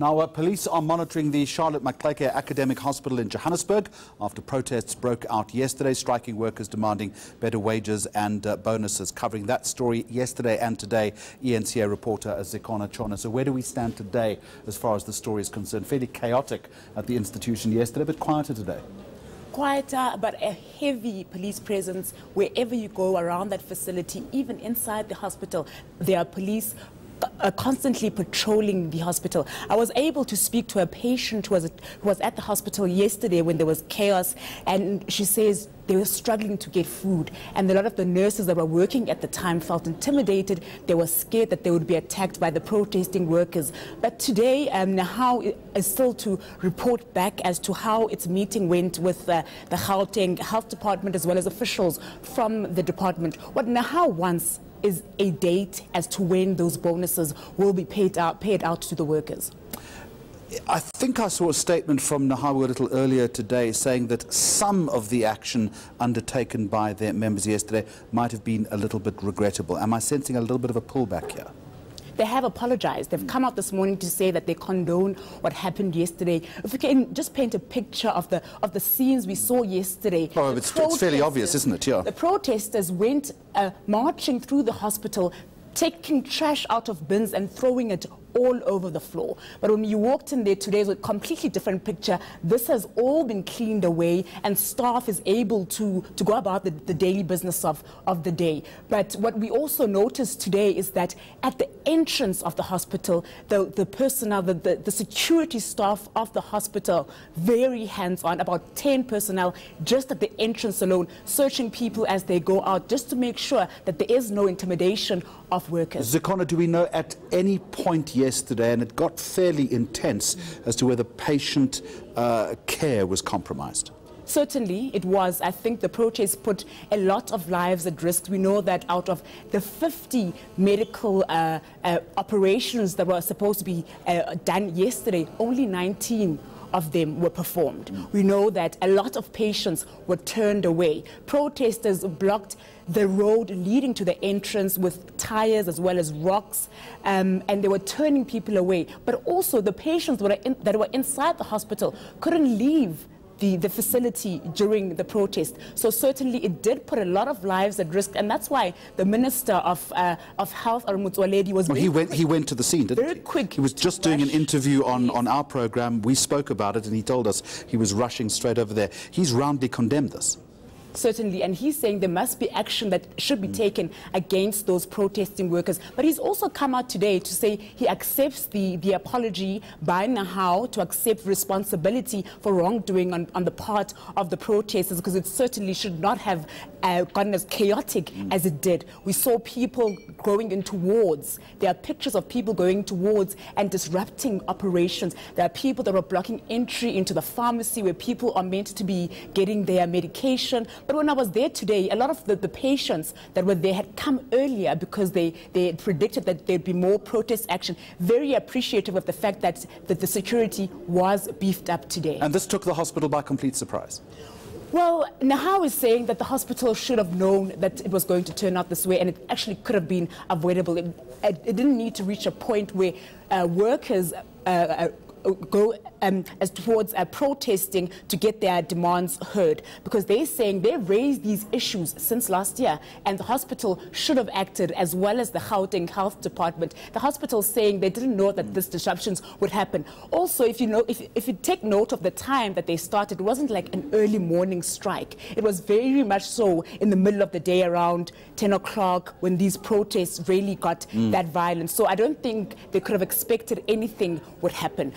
Now, police are monitoring the Charlotte Maxeke Academic Hospital in Johannesburg after protests broke out yesterday, striking workers demanding better wages and bonuses. Covering that story yesterday and today, eNCA reporter Zikhona Tshona. So where do we stand today as far as the story is concerned? Fairly chaotic at the institution yesterday, but quieter today. Quieter, but a heavy police presence wherever you go around that facility. Even inside the hospital, there are police constantly patrolling the hospital. I was able to speak to a patient who was at the hospital yesterday when there was chaos, and she says they were struggling to get food, and a lot of the nurses that were working at the time felt intimidated. They were scared that they would be attacked by the protesting workers. But today, Nahau is still to report back as to how its meeting went with the Gauteng Health Department as well as officials from the department. What Nahau wants is a date as to when those bonuses will be paid out to the workers. I think I saw a statement from Nahau a little earlier today saying that some of the action undertaken by their members yesterday might have been a little bit regrettable. Am I sensing a little bit of a pullback here? They have apologized. They've come out this morning to say that they condone what happened yesterday. If we can just paint a picture of the scenes we saw yesterday. Oh, it's fairly obvious, isn't it? Yeah. The protesters went marching through the hospital, taking trash out of bins and throwing it all over the floor. But when you walked in there today, it was a completely different picture. This has all been cleaned away, and staff is able to go about the daily business of the day. But what we also noticed today is that at the entrance of the hospital, the personnel, the security staff of the hospital, very hands-on, about 10 personnel just at the entrance alone, searching people as they go out, just to make sure that there is no intimidation of workers. Zikhona, do we know at any point yesterday, and it got fairly intense, as to whether patient care was compromised? Certainly it was. I think the protest put a lot of lives at risk. We know that out of the 50 medical operations that were supposed to be done yesterday, only 19 of them were performed. We know that a lot of patients were turned away. Protesters blocked the road leading to the entrance with tires as well as rocks, and they were turning people away. But also the patients that were inside the hospital couldn't leave the facility during the protest. So certainly it did put a lot of lives at risk, and that's why the Minister of Health, Mutsoaledi, was he went to the scene, didn't he? Very quick. He was just doing an interview on our program. We spoke about it, and he told us he was rushing straight over there. He's roundly condemned this. Certainly, and he's saying there must be action that should be taken against those protesting workers. But he's also come out today to say he accepts the apology by Nahau, to accept responsibility for wrongdoing on the part of the protesters, because it certainly should not have gotten as chaotic as it did. We saw people going into wards. There are pictures of people going to wards and disrupting operations. There are people that were blocking entry into the pharmacy where people are meant to be getting their medication. But when I was there today, a lot of the patients that were there had come earlier because they had predicted that there'd be more protest action. Very appreciative of the fact that the security was beefed up today. And this took the hospital by complete surprise. Well, Nahau is saying that the hospital should have known that it was going to turn out this way, and it actually could have been avoidable. It didn't need to reach a point where workers go as towards protesting to get their demands heard, because they're saying they raised these issues since last year, and the hospital should have acted, as well as the Gauteng Health Department. The hospital saying they didn't know that these disruptions would happen. Also, if you take note of the time that they started, it wasn't like an early morning strike. It was very much so in the middle of the day, around 10 o'clock, when these protests really got that violent. So I don't think they could have expected anything would happen.